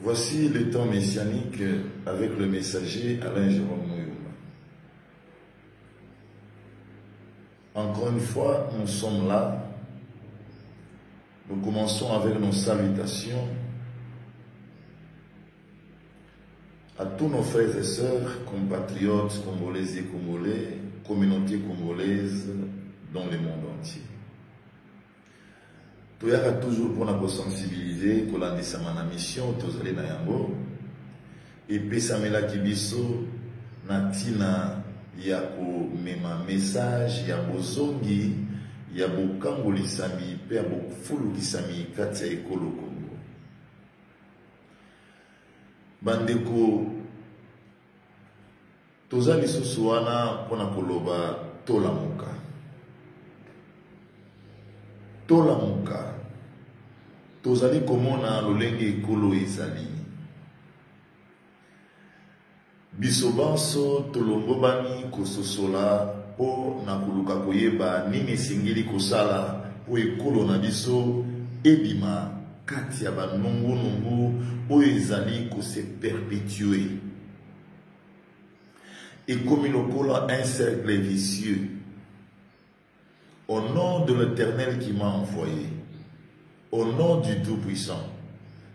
Voici le temps messianique avec le messager Alain Jérôme Mouyumba. Encore une fois, nous sommes là. Nous commençons avec nos salutations à tous nos frères et sœurs, compatriotes congolais et congolais, communauté congolaise dans le monde entier. Tout y a toujours pour nous sensibiliser, pour la mission, tous allez dans yango. Et puis ça me l'a kibiso, natina yako mema message ya bozongi, ya bokango sami, pe ya bofulu kisami kati ya ekolo Congo. Bandeko, toza lisusu wana pona koloba tolamuka. Tolamuka. Tozali komona lolenge ekolo ezali. Biso banso tolombobani kososola po na kuluka koyeba nini esengeli kosala po ekolo na biso ebima kati ya banungu oyo ezali kose perpétuer. Ekomi lokola un cercle vicieux. Au nom de l'Éternel qui m'a envoyé, au nom du Tout-Puissant,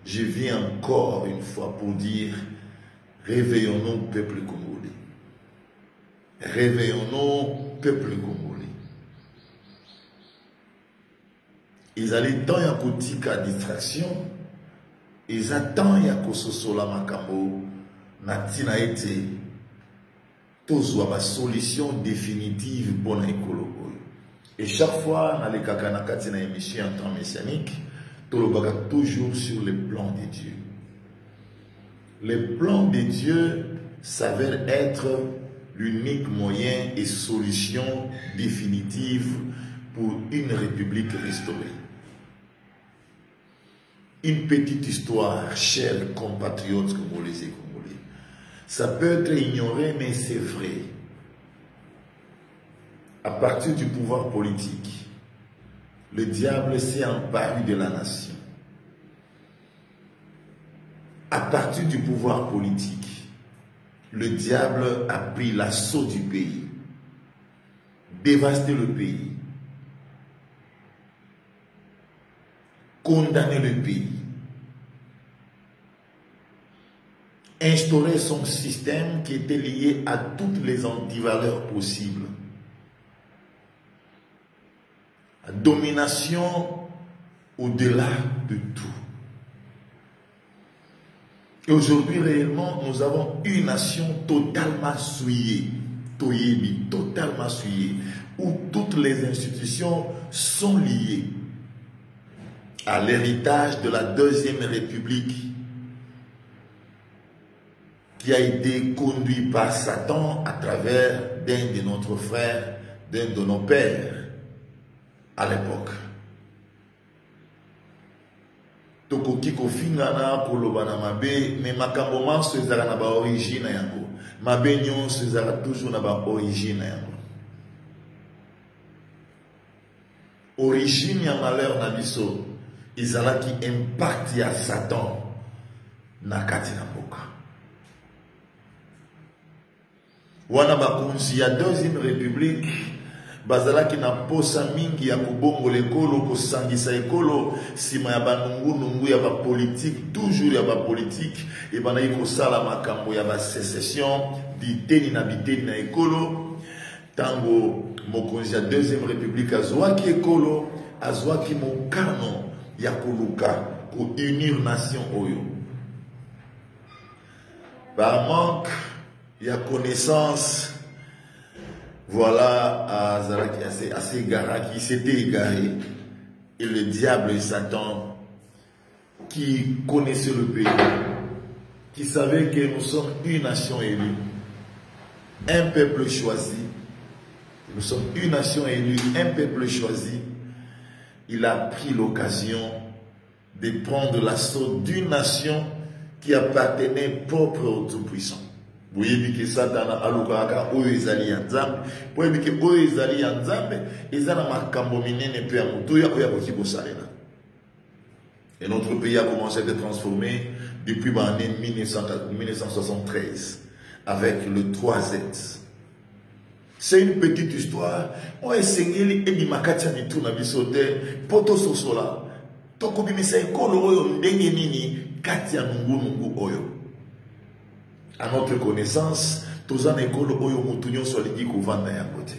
je viens encore une fois pour dire, réveillons-nous, peuple congolais. Réveillons-nous, peuple congolais. Ils allaient tant ya kotika distraction, ils attendent ya kososola makambo, natina ete, tozwa ba solution définitive pour na ekolo. Et chaque fois, dans les kakanakati na émission en temps messianique, tout toujours sur le plan de Dieu. Le plan de Dieu s'avère être l'unique moyen et solution définitive pour une république restaurée. Une petite histoire, chers compatriotes congolais et congolais. Ça peut être ignoré, mais c'est vrai. À partir du pouvoir politique, le diable s'est emparé de la nation. À partir du pouvoir politique, le diable a pris l'assaut du pays, dévasté le pays, condamné le pays, instauré son système qui était lié à toutes les antivaleurs possibles. Domination au-delà de tout. Et aujourd'hui, réellement, nous avons une nation totalement souillée, totalement souillée, où toutes les institutions sont liées à l'héritage de la Deuxième République qui a été conduit par Satan à travers d'un de nos frères, d'un de nos pères. À l'époque, tokoki kofinga na koloba na mabe, mais makambo manso ezala na ba origine yango. Mabe nyonso ezala toujours na ba origine yango. Origine ya malheur na biso ezala ki impact ya Satan na kati na mboka. Wana bakonzi ya Deuxième République bazala ki na posa mingi ya kubongo lekolo kosangisa ekolo sima ya banungu ya ba politique, toujours ya ba politique et bana yiko sala makambo ya ba sécession biteni na ekolo tango mokonzi ya Deuxième République azwaki ekolo azwaki mokano ya koluka ko unir nation oyo par manque ya connaissance. Voilà assez gara qui s'était égaré et le diable et Satan qui connaissait le pays, qui savait que nous sommes une nation élue, un peuple choisi. Nous sommes une nation élue, un peuple choisi. Il a pris l'occasion de prendre l'assaut d'une nation qui appartenait propre au Tout-Puissant. Vous voyez que Satan a alukaka oyo ezali ya Nzambe, po yebi ke oyo ezali ya Nzambe ezala makambo minene pe ya mutu ya koki kosalela. Et notre pays a commencé à être transformé depuis l'année 1973 avec le 3Z. C'est une petite histoire. On a essayé de makatia ni tout na bisote poto sosola. Toko bimisa ekolo oyo ndenge nini katia nungu oyo. À notre connaissance, tous en ekolo oyo mutunyo solidi kovanda ya côté.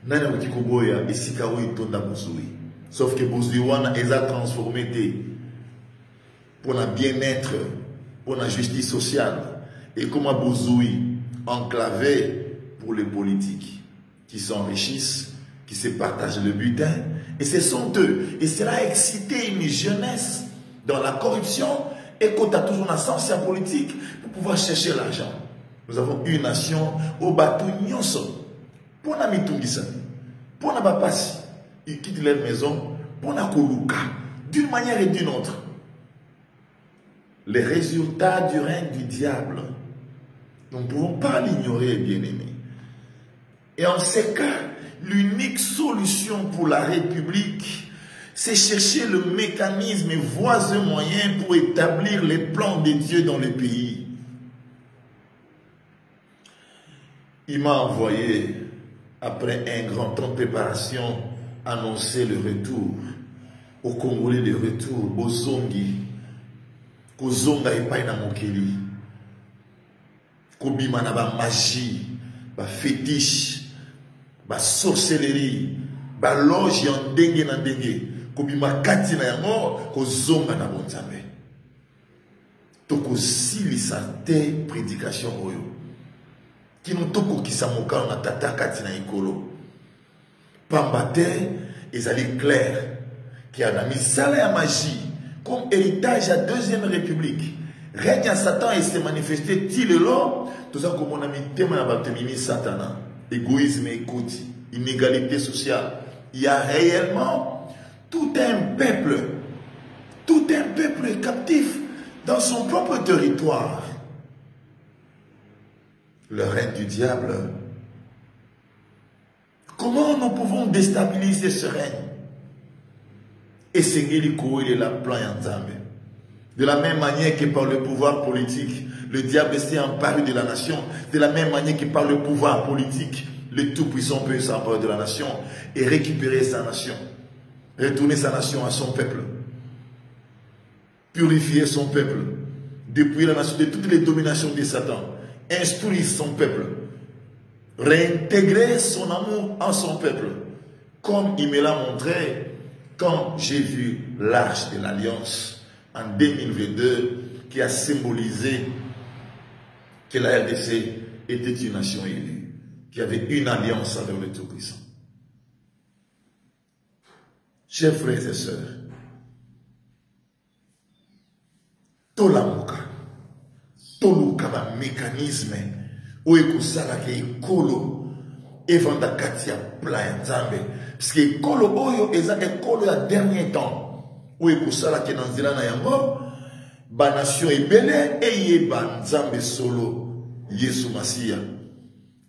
Nana utiko boya esika oyo tonda bozui. Sauf que bozui wana eza transformé pour le bien-être, pour la justice sociale et comment bozui enclavé pour les politiques qui s'enrichissent, qui se partagent le butin. Et ce sont eux. Et cela a excité une jeunesse dans la corruption et qu'on a toujours un sens politique pour pouvoir chercher l'argent. Nous avons une nation au bateau nyonso. Pour la mitungisa, pour la bapasi, ils quittent leur maison, pour la koluka, d'une manière et d'une autre. Les résultats du règne du diable, nous ne pouvons pas l'ignorer, bien-aimés. Et en ces cas, l'unique solution pour la République, c'est chercher le mécanisme et voies et moyens pour établir les plans de Dieu dans le pays. Il m'a envoyé, après un grand temps de préparation, annoncer le retour aux Congolais, le retour aux Zongi, aux Zonga et Païna Mokeli, Kobima na ba magie, ba fétiche, ba sorcellerie, ba loge en dengue na dengue, Kobima kati na yango, ko Zonga na bonzambe. Toko silisa te prédication oyo. Kino toko kisamoka na tata kati na ikolo. Pambate, ezali clair, qui a mis ça la magie comme héritage à deuxième république. Règne à Satan et s'est manifesté til l'homme. Tout ça comme on a mis thème à Batemini Satana. Égoïsme et écoute, inégalité sociale. Il y a réellement tout un peuple captif dans son propre territoire. Le règne du diable. Comment nous pouvons déstabiliser ce règne? Et Sengeli il est la plan Yanzambe. De la même manière que par le pouvoir politique, le diable s'est emparé de la nation. De la même manière que par le pouvoir politique, le Tout-Puissant peut s'emparer de la nation et récupérer sa nation. Retourner sa nation à son peuple. Purifier son peuple. Depuis la nation de toutes les dominations de Satan. Instruire son peuple. Réintégrer son amour en son peuple. Comme il me l'a montré quand j'ai vu l'Arche de l'Alliance en 2022 qui a symbolisé que la RDC était une nation élue, qui avait une alliance avec le Tout-Puissant. Chers frères et sœurs, Tolamuka, Toluka ba mécanisme où ekusala ke ikolo evanda katia plan nzambe parce que ikolo oyo eza ekolo ya dernier temps où ekusala ke nanzela na yango ba nation ebele eyeba nzambe solo Yesu Masia.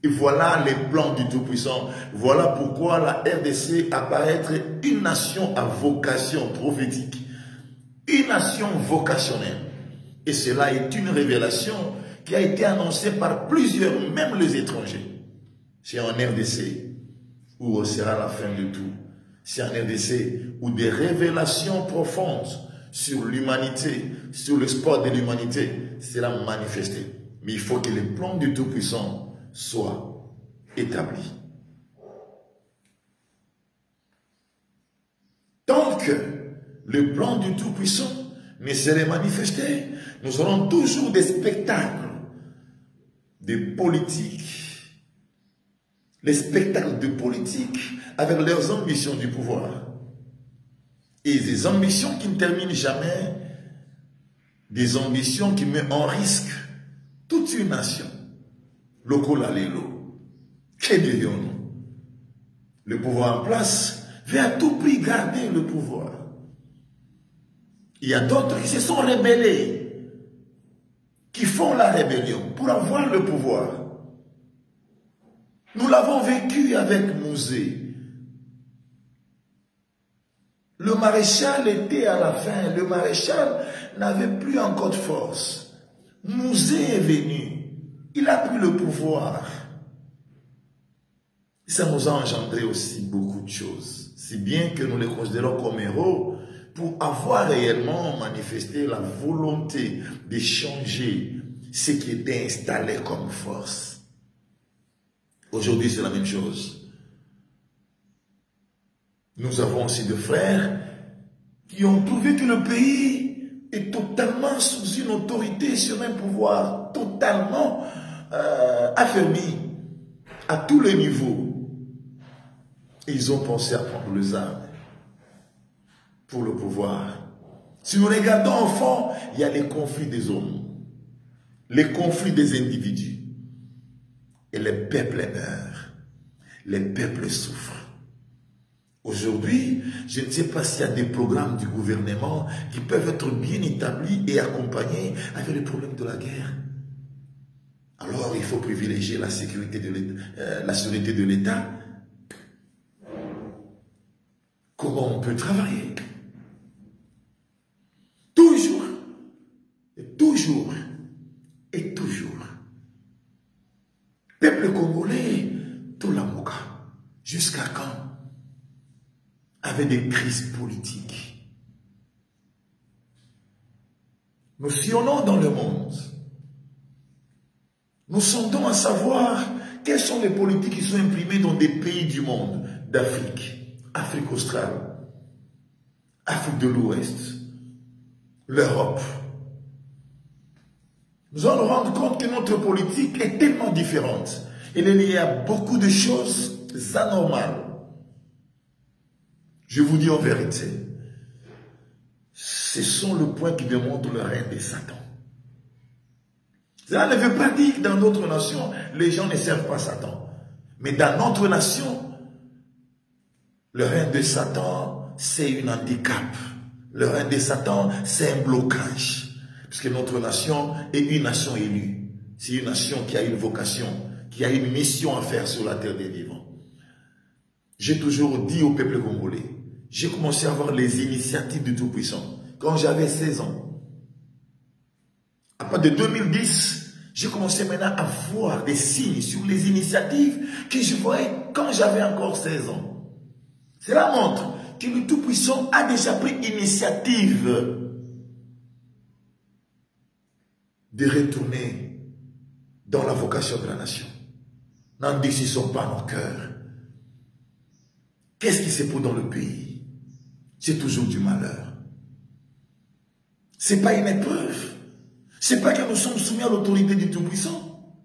Et voilà les plans du Tout-Puissant. Voilà pourquoi la RDC apparaît être une nation à vocation prophétique. Une nation vocationnelle. Et cela est une révélation qui a été annoncée par plusieurs, même les étrangers. C'est en RDC où sera la fin de tout. C'est en RDC où des révélations profondes sur l'humanité, sur le sport de l'humanité, sera manifesté. Mais il faut que les plans du Tout-Puissant soit établi. Tant que le plan du Tout-Puissant ne serait manifesté, nous aurons toujours des spectacles de politique. Les spectacles de politique avec leurs ambitions du pouvoir. Et des ambitions qui ne terminent jamais, des ambitions qui mettent en risque toute une nation. Lokola lelo. Que dirions-nous? Le pouvoir en place veut à tout prix garder le pouvoir. Il y a d'autres qui se sont rebellés, qui font la rébellion pour avoir le pouvoir. Nous l'avons vécu avec Mouzé. Le maréchal était à la fin. Le maréchal n'avait plus encore de force. Mouzé est venu. Il a pris le pouvoir. Ça nous a engendré aussi beaucoup de choses. Si bien que nous les considérons comme héros pour avoir réellement manifesté la volonté de changer ce qui était installé comme force. Aujourd'hui, c'est la même chose. Nous avons aussi des frères qui ont trouvé que le pays est totalement sous une autorité, sur un pouvoir totalement affermi à tous les niveaux. Et ils ont pensé à prendre les armes pour le pouvoir. Si nous regardons au fond, il y a les conflits des hommes, les conflits des individus. Et les peuples meurent, les peuples souffrent. Aujourd'hui, je ne sais pas s'il y a des programmes du gouvernement qui peuvent être bien établis et accompagnés avec les problèmes de la guerre. Alors, il faut privilégier la sécurité de l'État, la sécurité de l'État. Comment on peut travailler? Toujours, et toujours, et toujours. Peuple congolais, tout la moka. Jusqu'à quand? Avec des crises politiques. Nous sillonnons dans le monde. Nous sondons à savoir quelles sont les politiques qui sont imprimées dans des pays du monde, d'Afrique, Afrique australe, Afrique de l'Ouest, l'Europe. Nous allons nous rendre compte que notre politique est tellement différente. Il y a beaucoup de choses anormales. Je vous dis en vérité, ce sont le point qui démontre le règne de Satan. Cela ne veut pas dire que dans notre nation, les gens ne servent pas Satan. Mais dans notre nation, le règne de Satan, c'est un handicap. Le règne de Satan, c'est un blocage. Puisque notre nation est une nation élue. C'est une nation qui a une vocation, qui a une mission à faire sur la terre des vivants. J'ai toujours dit au peuple congolais, j'ai commencé à voir les initiatives du Tout-Puissant quand j'avais 16 ans. À partir de 2010, j'ai commencé maintenant à voir des signes sur les initiatives que je voyais quand j'avais encore 16 ans. Cela montre que le Tout-Puissant a déjà pris initiative de retourner dans la vocation de la nation. N'en décisons pas nos cœurs. Qu'est-ce qui se passe dans le pays? C'est toujours du malheur. Ce n'est pas une épreuve. Ce n'est pas que nous sommes soumis à l'autorité du Tout-Puissant.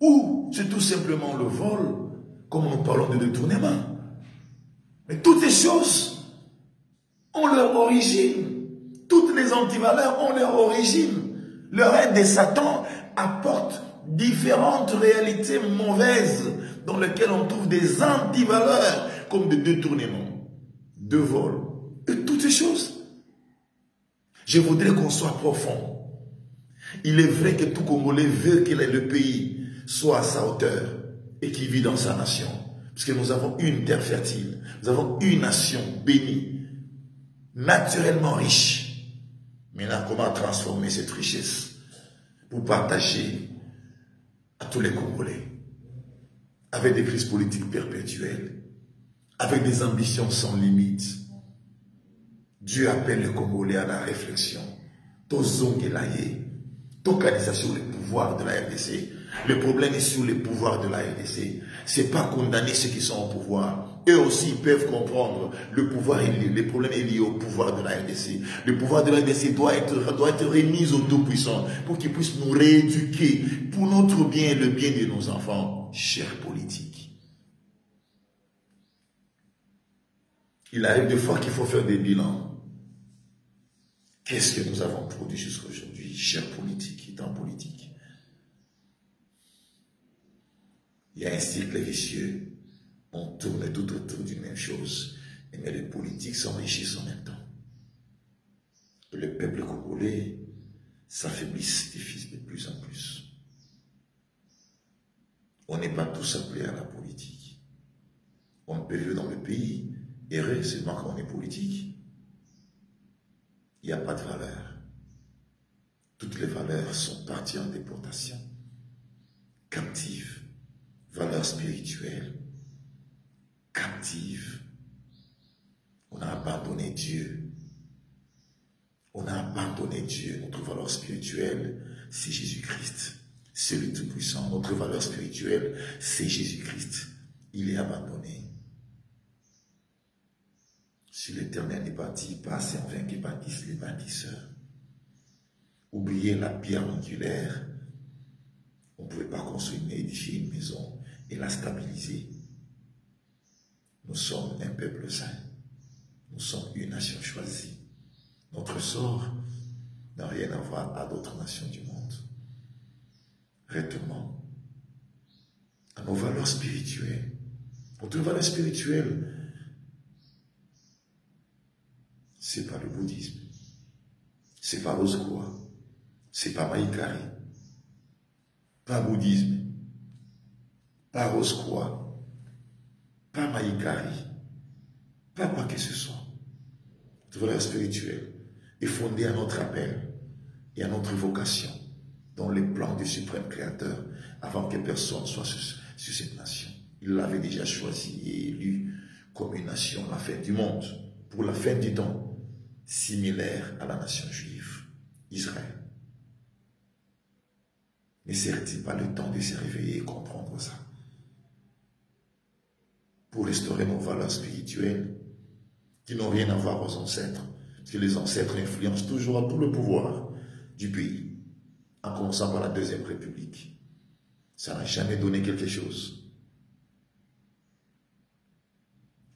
Ou c'est tout simplement le vol, comme nous parlons de détournement. Mais toutes ces choses ont leur origine. Toutes les antivaleurs ont leur origine. Le règne de Satan apporte différentes réalités mauvaises dans lesquelles on trouve des antivaleurs comme de détournement, de vol et toutes ces choses. Je voudrais qu'on soit profond. Il est vrai que tout Congolais veut que le pays soit à sa hauteur et qu'il vit dans sa nation. Puisque nous avons une terre fertile, nous avons une nation bénie, naturellement riche. Maintenant, comment transformer cette richesse pour partager à tous les Congolais, avec des crises politiques perpétuelles, avec des ambitions sans limite. Dieu appelle les Congolais à la réflexion. Tozongelaye, Tokadisa sur les pouvoirs de la RDC. Le problème est sur les pouvoirs de la RDC. Ce n'est pas condamner ceux qui sont au pouvoir. Eux aussi peuvent comprendre le pouvoir est lié, le problème est lié au pouvoir de la RDC. Le pouvoir de la RDC doit être remis au Tout-Puissant pour qu'il puisse nous rééduquer pour notre bien et le bien de nos enfants, chers politiques. Il arrive des fois qu'il faut faire des bilans. Qu'est-ce que nous avons produit jusqu'à aujourd'hui, chers politiques, étant politiques? Il y a un cycle vicieux. On tourne tout autour d'une même chose. Mais les politiques s'enrichissent en même temps. Et le peuple congolais s'affaiblisse de plus en plus. On n'est pas tous appelés à la politique. On peut vivre dans le pays Errer seulement quand on est politique. Il n'y a pas de valeur. Toutes les valeurs sont parties en déportation. Captives. Valeurs spirituelles. Captives. On a abandonné Dieu. On a abandonné Dieu. Notre valeur spirituelle, c'est Jésus-Christ. C'est le Tout-Puissant. Notre valeur spirituelle, c'est Jésus-Christ. Il est abandonné. Si l'Éternel n'est bâti, pas c'est en vain qui bâtissent les bâtisseurs. Oubliez la pierre angulaire. On ne pouvait pas construire, édifier une maison et la stabiliser. Nous sommes un peuple saint. Nous sommes une nation choisie. Notre sort n'a rien à voir à d'autres nations du monde. Retournons à nos valeurs spirituelles. Notre valeur spirituelle, c'est pas le bouddhisme, c'est pas Roscoe, c'est pas Maïkari, pas bouddhisme, pas Roscoe, pas Maïkari, pas quoi que ce soit. Notre valeur spirituelle est fondée à notre appel et à notre vocation dans les plans du suprême créateur avant que personne soit sur cette nation. Il l'avait déjà choisi et élu comme une nation, la fin du monde, pour la fin du temps, similaire à la nation juive, Israël. Ne serait-il pas le temps de se réveiller et comprendre ça? Pour restaurer nos valeurs spirituelles qui n'ont rien à voir aux ancêtres, parce que les ancêtres influencent toujours tout le pouvoir du pays, en commençant par la Deuxième République. Ça n'a jamais donné quelque chose.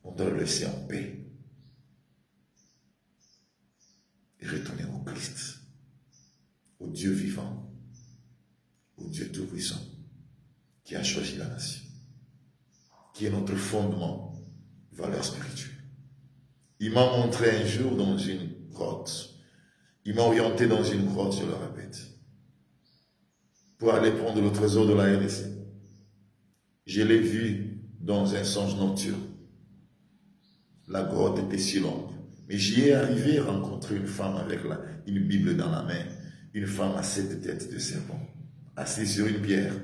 On doit le laisser en paix et retourner au Christ, au Dieu vivant, au Dieu tout-puissant qui a choisi la nation, qui est notre fondement, valeur spirituelle. Il m'a montré un jour dans une grotte, il m'a orienté dans une grotte, je le répète, pour aller prendre le trésor de la RDC. Je l'ai vu dans un songe nocturne. La grotte était si longue. Mais j'y ai arrivé à rencontrer une femme avec une Bible dans la main. Une femme à 7 têtes de serpent, assise sur une pierre.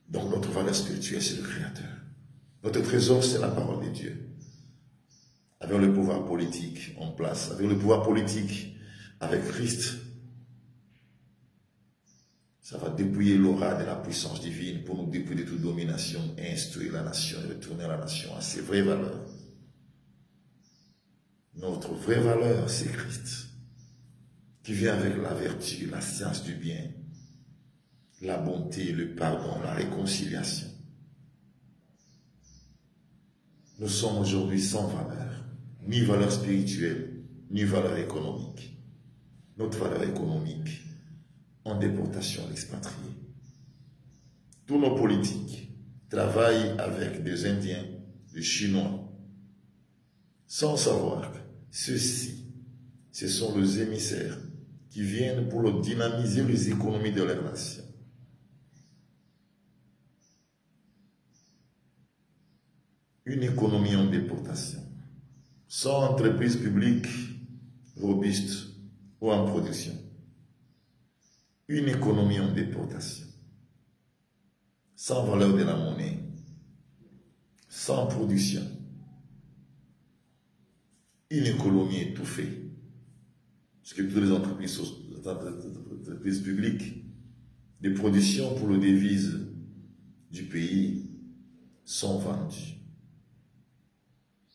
Donc notre valeur spirituelle, c'est le Créateur. Notre trésor, c'est la parole de Dieu. Avec le pouvoir politique en place, avec le pouvoir politique, avec Christ, ça va dépouiller l'aura de la puissance divine pour nous dépouiller de toute domination et instruire la nation et retourner la nation à ses vraies valeurs. Notre vraie valeur, c'est Christ, qui vient avec la vertu, la science du bien, la bonté, le pardon, la réconciliation. Nous sommes aujourd'hui sans valeur, ni valeur spirituelle, ni valeur économique. Notre valeur économique, en déportation, l'expatrié. Tous nos politiques travaillent avec des Indiens, des Chinois, sans savoir que ceux-ci, ce sont les émissaires qui viennent pour dynamiser les économies de leur nation. Une économie en déportation, sans entreprise publique robuste ou en production. Une économie en déportation, sans valeur de la monnaie, sans production. Une économie étouffée. Parce que toutes les entreprises publiques, des productions pour les devises du pays sont vendues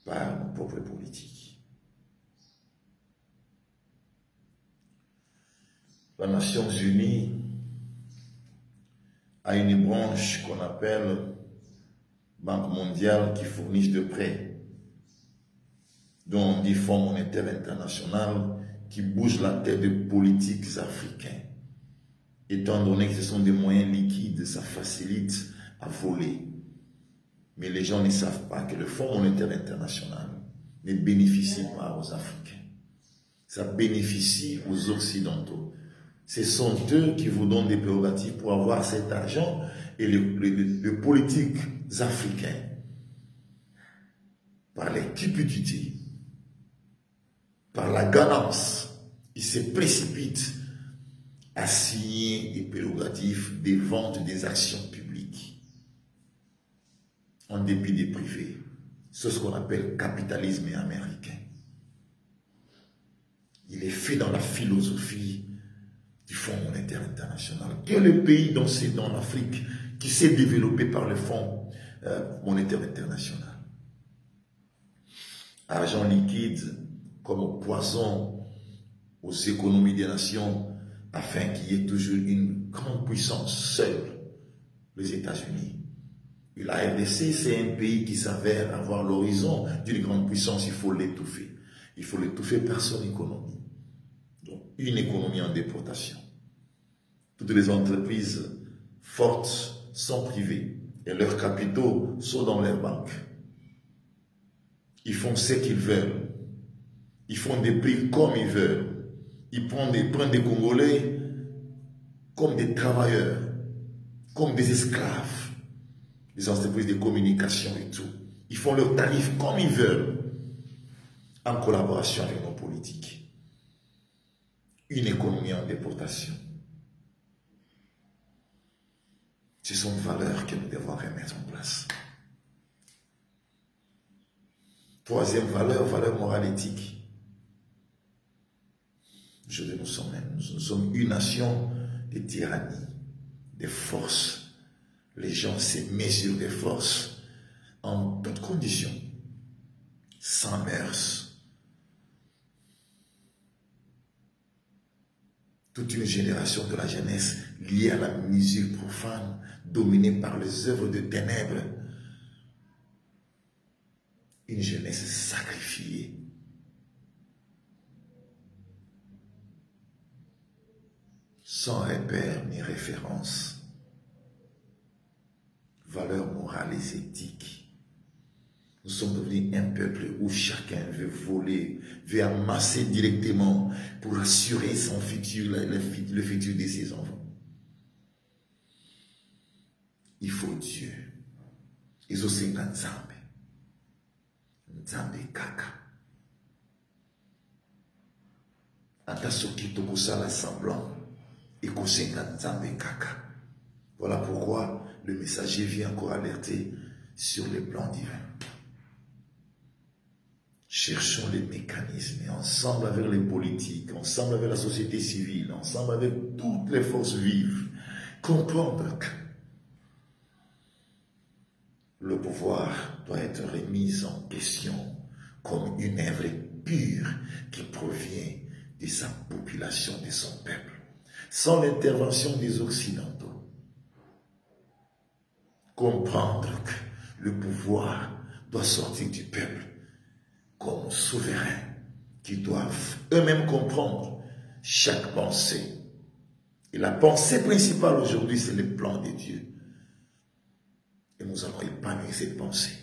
par nos propres politiques. Les Nations Unies a une branche qu'on appelle Banque mondiale qui fournit de prêts, dont on dit Fonds monétaire international, qui bouge la tête de politiques africains. Étant donné que ce sont des moyens liquides, ça facilite à voler. Mais les gens ne savent pas que le Fonds monétaire international ne bénéficie pas aux Africains. Ça bénéficie aux Occidentaux. Ce sont eux qui vous donnent des prérogatives pour avoir cet argent et les politiques africains par les cupidités, par la ganance, il se précipite à signer des prérogatives des ventes des actions publiques en dépit des privés. C'est ce qu'on appelle capitalisme américain. Il est fait dans la philosophie du Fonds monétaire international. Quel est le pays dans l'Afrique qui s'est développé par le Fonds monétaire international? Argent liquide comme poison aux économies des nations afin qu'il y ait toujours une grande puissance seule, les États-Unis. Et la RDC, c'est un pays qui s'avère avoir l'horizon d'une grande puissance, il faut l'étouffer. Il faut l'étouffer par son économie. Donc, une économie en déportation. Toutes les entreprises fortes sont privées et leurs capitaux sont dans leurs banques. Ils font ce qu'ils veulent. Ils font des prix comme ils veulent. Ils prennent des Congolais comme des travailleurs, comme des esclaves. Les entreprises de communication et tout. Ils font leurs tarifs comme ils veulent, en collaboration avec nos politiques. Une économie en déportation. Ce sont des valeurs que nous devons remettre en place. Troisième valeur, valeur morale éthique. Aujourd'hui, nous sommes une nation de tyrannie, de force. Les gens se mesurent des forces en toutes conditions, sans mœurs. Toute une génération de la jeunesse liée à la musique profane, dominée par les œuvres de ténèbres. Une jeunesse sacrifiée. Sans repère ni référence. Valeurs morales et éthiques. Nous sommes devenus un peuple où chacun veut voler, veut amasser directement pour assurer son futur, le futur de ses enfants. Il faut Dieu. Ils ont aussi Nzambe. Nzambe kaka. Ata soki tokosala semblant et kosenga Nzambe kaka. Voilà pourquoi le messager vient encore alerter sur les plans divins. Cherchons les mécanismes et ensemble avec les politiques, ensemble avec la société civile, ensemble avec toutes les forces vives, comprendre que le pouvoir doit être remis en question comme une œuvre pure qui provient de sa population, de son peuple, sans l'intervention des Occidentaux. Comprendre que le pouvoir doit sortir du peuple comme souverains qui doivent eux-mêmes comprendre chaque pensée. Et la pensée principale aujourd'hui, c'est le plan de Dieu. Et nous allons épanouir cette pensée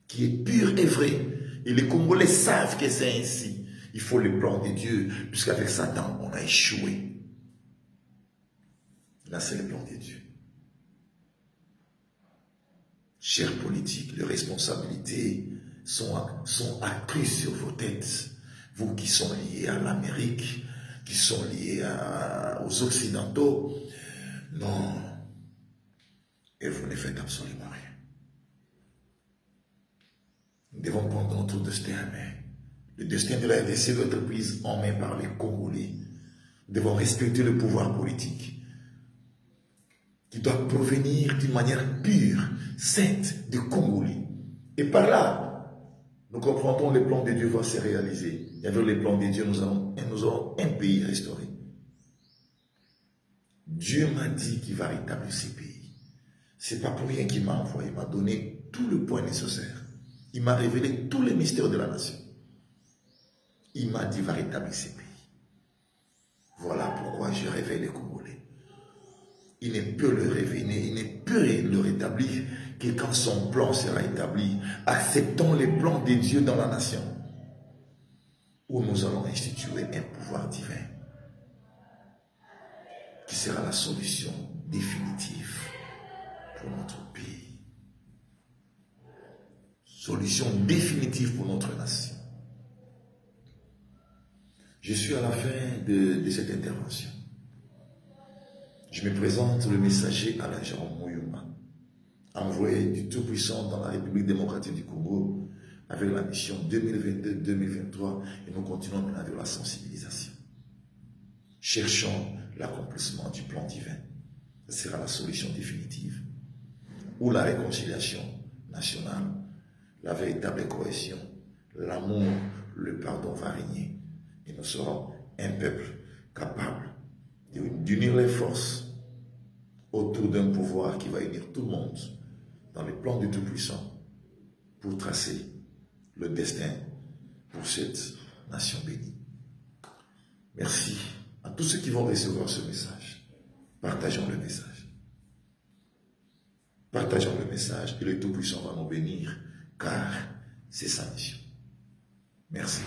qui est pure et vraie. Et les Congolais savent que c'est ainsi. Il faut le plan de Dieu, puisqu'avec Satan, on a échoué. Là, c'est le plan de Dieu. Chers politiques, les responsabilités sont accrues sur vos têtes. Vous qui sont liés à l'Amérique, qui sont liés aux Occidentaux, non. Et vous ne faites absolument rien. Nous devons prendre notre destin en main. Le destin de la RDC doit être pris en main par les Congolais. Nous devons respecter le pouvoir politique qui doit provenir d'une manière pure, sainte, des Congolais. Et par là, nous comprendrons les plans de Dieu vont se réaliser. Et avec les plans de Dieu, nous aurons un pays restauré. Dieu m'a dit qu'il va rétablir ces pays. Ce n'est pas pour rien qu'il m'a envoyé. Il m'a donné tout le point nécessaire. Il m'a révélé tous les mystères de la nation. Il m'a dit qu'il va rétablir ces pays. Voilà pourquoi je révèle les Congolais. Il ne peut le révéler, il ne peut le rétablir que quand son plan sera établi. Acceptons les plans de Dieu dans la nation, où nous allons instituer un pouvoir divin qui sera la solution définitive pour notre pays. solution définitive pour notre nation. Je suis à la fin de cette intervention. Je me présente le messager Alain Jérôme Mouyouma, envoyé du Tout-Puissant dans la République démocratique du Congo avec la mission 2022-2023 et nous continuons maintenant avec la sensibilisation. Cherchons l'accomplissement du plan divin. Ce sera la solution définitive. Où la réconciliation nationale, la véritable cohésion, l'amour, le pardon va régner. Et nous serons un peuple capable d'unir les forces autour d'un pouvoir qui va unir tout le monde dans le plan du Tout-Puissant pour tracer le destin pour cette nation bénie. Merci à tous ceux qui vont recevoir ce message. Partageons le message. Partageons le message et le Tout-Puissant va nous bénir car c'est sa mission. Merci.